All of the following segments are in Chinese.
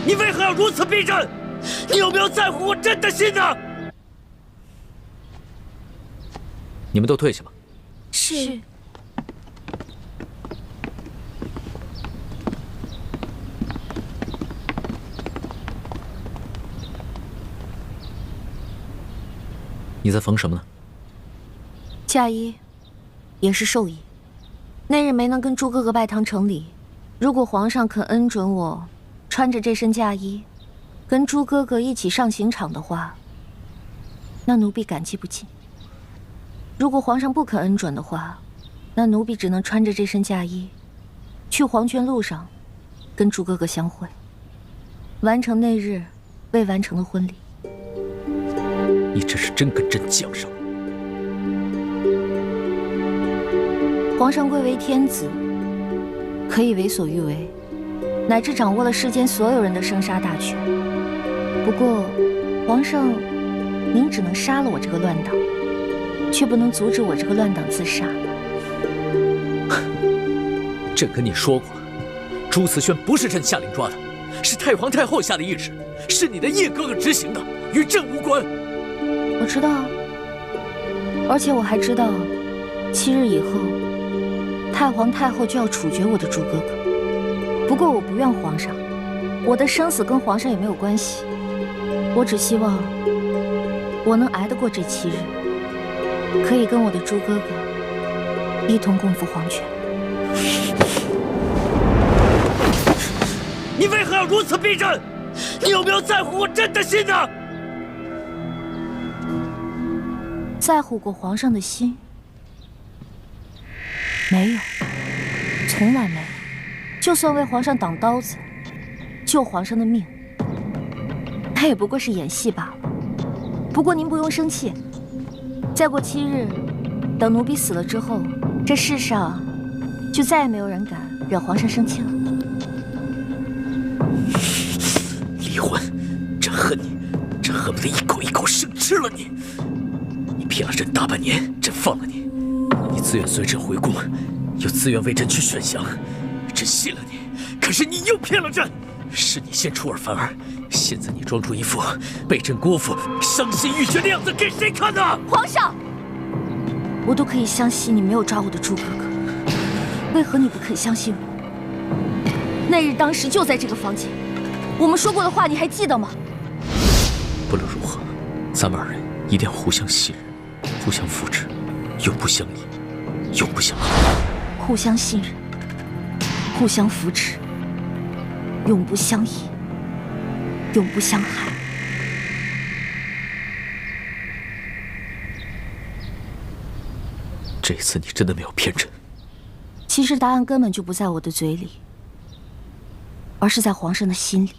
你为何要如此逼真？你有没有在乎我朕的心呢？你们都退下吧。是。你在缝什么呢？嫁衣，也是寿衣。那日没能跟朱哥哥拜堂成礼，如果皇上肯恩准我穿着这身嫁衣，跟朱哥哥一起上刑场的话，那奴婢感激不尽。如果皇上不肯恩准的话，那奴婢只能穿着这身嫁衣，去黄泉路上，跟朱哥哥相会，完成那日未完成的婚礼。你这是真跟朕犟上了。皇上贵为天子，可以为所欲为，乃至掌握了世间所有人的生杀大权。不过，皇上，您只能杀了我这个乱党，却不能阻止我这个乱党自杀。朕跟你说过了，朱慈轩不是朕下令抓的，是太皇太后下的懿旨，是你的叶哥哥执行的，与朕无关。我知道，而且我还知道，7日以后，太皇太后就要处决我的朱哥哥。不过我不怨皇上，我的生死跟皇上也没有关系。我只希望我能挨得过这7日，可以跟我的朱哥哥一同共赴黄泉。你为何要如此逼真？你有没有在乎我朕的心呢？在乎过皇上的心？没有，从来没有。就算为皇上挡刀子，救皇上的命，那也不过是演戏罢了。不过您不用生气，再过7日，等奴婢死了之后，这世上就再也没有人敢惹皇上生气了。离婚，朕恨你，朕恨不得一口一口生吃了你。你骗了朕大半年，朕放了你，你自愿随朕回宫，又自愿为朕去选降，朕信了你。可是你又骗了朕，是你先出尔反尔，现在你装出一副被朕辜负、伤心欲绝的样子给谁看呢？皇上，我都可以相信你没有抓我的朱哥哥，为何你不肯相信我？那日当时就在这个房间，我们说过的话你还记得吗？不论如何，咱们2人一定要互相信任，互相扶持，永不相依，永不相害。互相信任，互相扶持，永不相依，永不相害。这次你真的没有骗朕。其实答案根本就不在我的嘴里，而是在皇上的心里。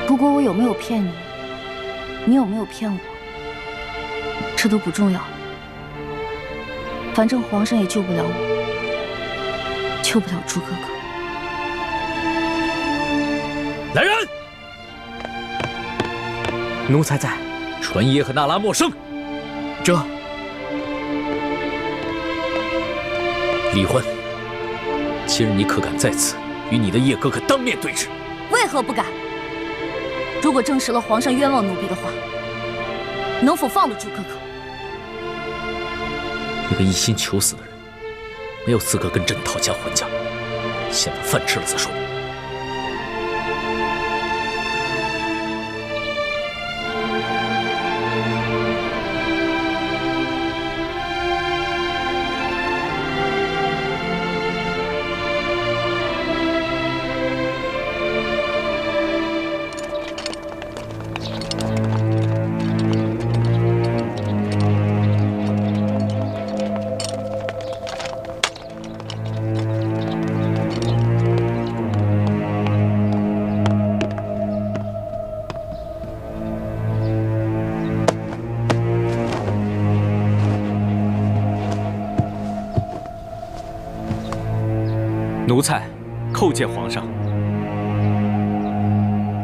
不过我有没有骗你，你有没有骗我，这都不重要了。反正皇上也救不了我，救不了朱哥哥。来人！奴才在。传耶和那拉莫生。这。离婚。今日你可敢在此与你的叶哥哥当面对质？为何不敢？如果证实了皇上冤枉奴婢的话，能否放得住哥哥？一个一心求死的人，没有资格跟朕讨价还价。先把饭吃了再说。奴才叩见皇上。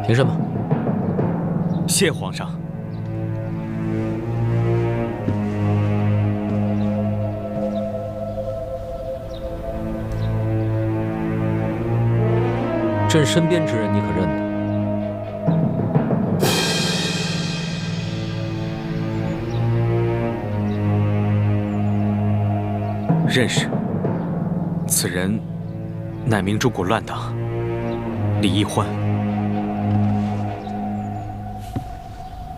凭什么？谢皇上。朕身边之人你可认得？认识。此人乃明中国乱党李易欢。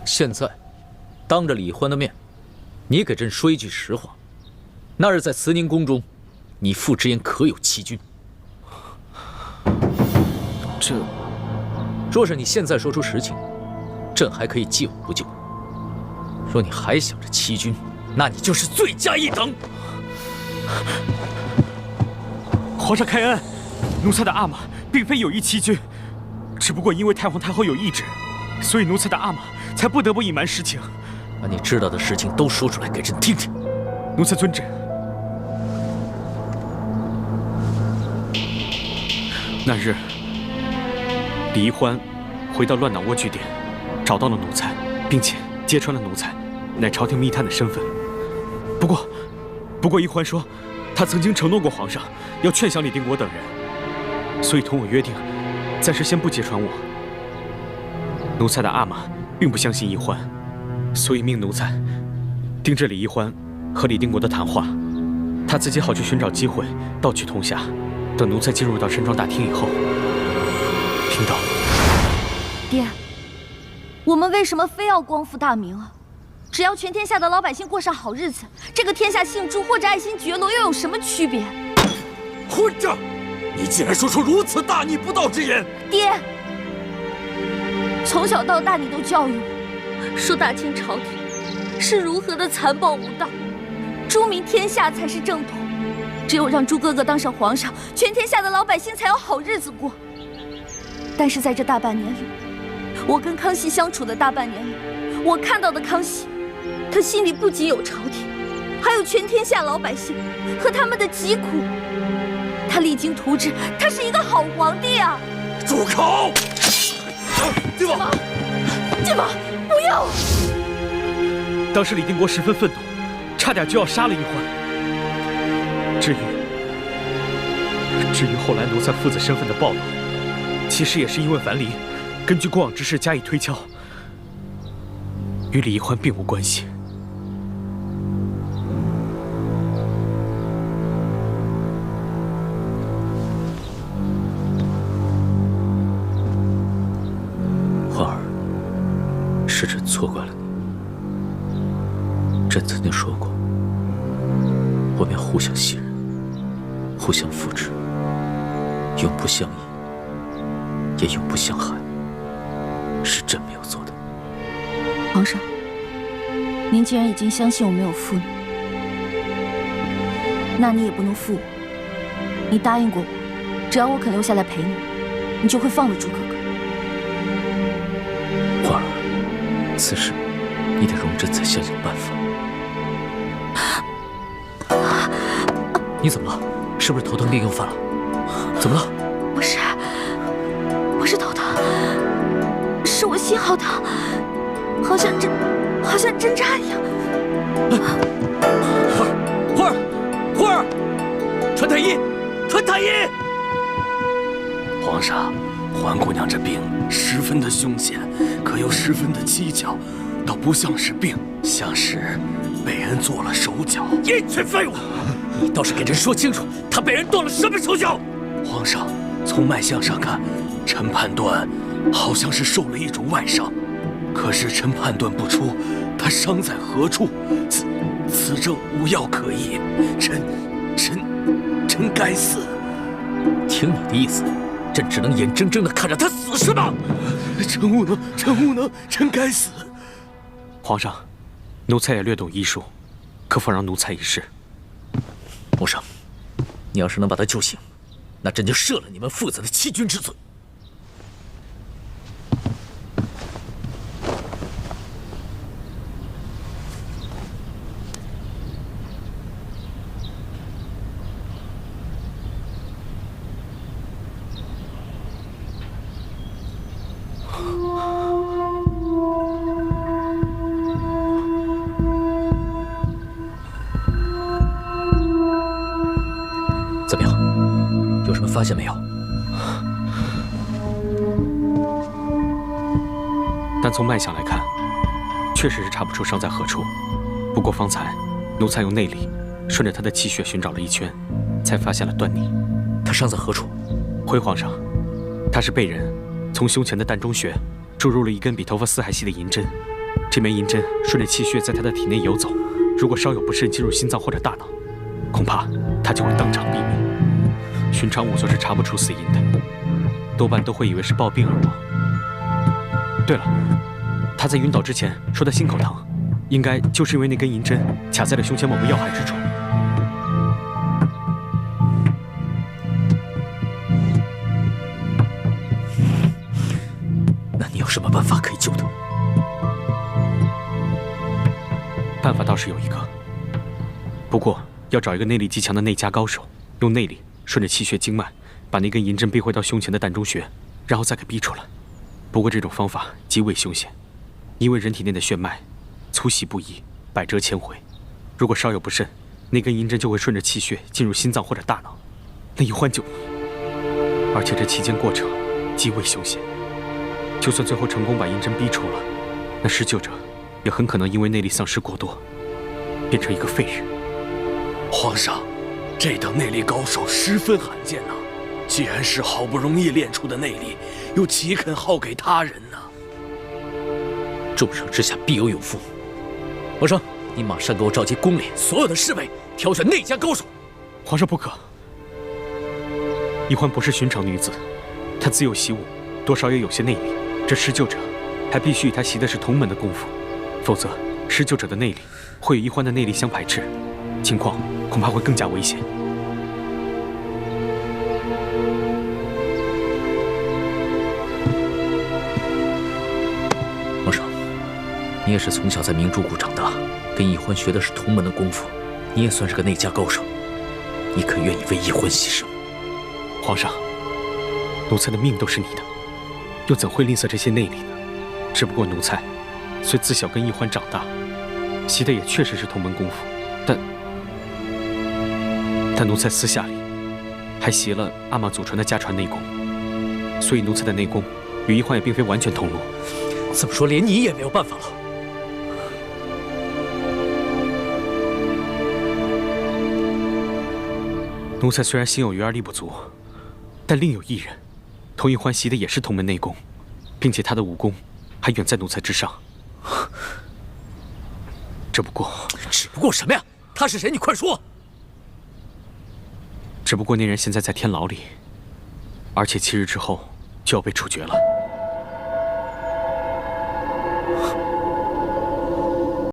现在，当着李易欢的面，你给朕说一句实话：那日在慈宁宫中，你父之言可有欺君？这，若是你现在说出实情，朕还可以戒我不救；若你还想着欺君，那你就是罪加一等。皇上开恩，奴才的阿玛并非有意欺君，只不过因为太皇太后有懿旨，所以奴才的阿玛才不得不隐瞒实情。把你知道的事情都说出来给朕听听。奴才遵旨。那日，李易欢回到乱党窝据点，找到了奴才，并且揭穿了奴才乃朝廷密探的身份。不过，易欢说，他曾经承诺过皇上要劝降李定国等人，所以同我约定，暂时先不揭穿我。奴才的阿玛并不相信易欢，所以命奴才盯着李易欢和李定国的谈话，他自己好去寻找机会盗取铜匣。等奴才进入到山庄大厅以后，听到。爹，我们为什么非要光复大明啊？只要全天下的老百姓过上好日子，这个天下姓朱或者爱新觉罗又有什么区别？混账！你竟然说出如此大逆不道之言！爹，从小到大你都教育我，说大清朝廷是如何的残暴无道，朱明天下才是正统。只有让朱哥哥当上皇上，全天下的老百姓才有好日子过。但是在这大半年里，我跟康熙相处的大半年里，我看到的康熙，他心里不仅有朝廷，还有全天下老百姓和他们的疾苦。他励精图治，他是一个好皇帝啊！住口！靖王，靖王，不要！当时李定国十分愤怒，差点就要杀了易欢。至于后来奴才父子身份的暴露，其实也是因为樊篱根据过往之事加以推敲，与李易欢并无关系。欢儿，是朕错怪了你。朕曾经说过，我们要互相信任，互相扶持，永不相依，也永不相害，是朕没有做的。皇上，您既然已经相信我没有负你，那你也不能负我。你答应过我，只要我肯留下来陪你，你就会放了朱哥哥。欢儿，此事你得容朕再想想办法。你怎么了？是不是头疼病又犯了？怎么了？不是头疼，是我心好疼，好像针扎一样。欢儿，传太医，传太医！皇上，环姑娘这病十分的凶险，可又十分的蹊跷，倒不像是病，像是被人做了手脚。一群废物！你倒是给朕说清楚，他被人动了什么手脚？皇上，从脉象上看，臣判断好像是受了一种外伤，可是臣判断不出他伤在何处，此症无药可医，臣该死。听你的意思，朕只能眼睁睁地看着他死是吗？臣无能，臣该死。皇上，奴才也略懂医术，可否让奴才一试？穆生，你要是能把他救醒，那朕就赦了你们父子的欺君之罪。怎么样？有什么发现没有？但从脉象来看，确实是查不出伤在何处。不过方才奴才用内力顺着他的气血寻找了一圈，才发现了端倪。他伤在何处？回皇上，他是被人从胸前的膻中穴注入了一根比头发丝还细的银针。这枚银针顺着气血在他的体内游走，如果稍有不慎进入心脏或者大脑，恐怕他就会当场毙命。寻常仵作是查不出死因的，多半都会以为是暴病而亡。对了，他在晕倒之前说他心口疼，应该就是因为那根银针卡在了胸前某个要害之处。那你有什么办法可以救他？办法倒是有一个，不过要找一个内力极强的内家高手，用内力顺着气血经脉，把那根银针逼回到胸前的膻中穴，然后再给逼出来。不过这种方法极为凶险，因为人体内的血脉粗细不一，百折千回。如果稍有不慎，那根银针就会顺着气血进入心脏或者大脑，那一换就你。而且这期间过程极为凶险，就算最后成功把银针逼出了，那施救者也很可能因为内力丧失过多，变成一个废人。皇上，这等内力高手十分罕见呐。既然是好不容易练出的内力，又岂肯耗给他人呢？重赏之下必有勇夫。皇上，你马上给我召集宫里所有的侍卫，挑选内家高手。皇上不可，宜欢不是寻常女子，她自幼习武，多少也有些内力。这施救者还必须与她习的是同门的功夫，否则施救者的内力会与宜欢的内力相排斥，情况恐怕会更加危险。皇上，你也是从小在明珠谷长大，跟宜欢学的是同门的功夫，你也算是个内家高手，你可愿意为宜欢牺牲？皇上，奴才的命都是你的，又怎会吝啬这些内力呢？只不过奴才虽自小跟宜欢长大，习的也确实是同门功夫，但奴才私下里还习了阿玛祖传的家传内功，所以奴才的内功与宜欢也并非完全同路。这么说，连你也没有办法了。奴才虽然心有余而力不足，但另有一人，同宜欢习的也是同门内功，并且他的武功还远在奴才之上。只不过什么呀？他是谁？你快说！只不过那人现在在天牢里，而且7日之后就要被处决了。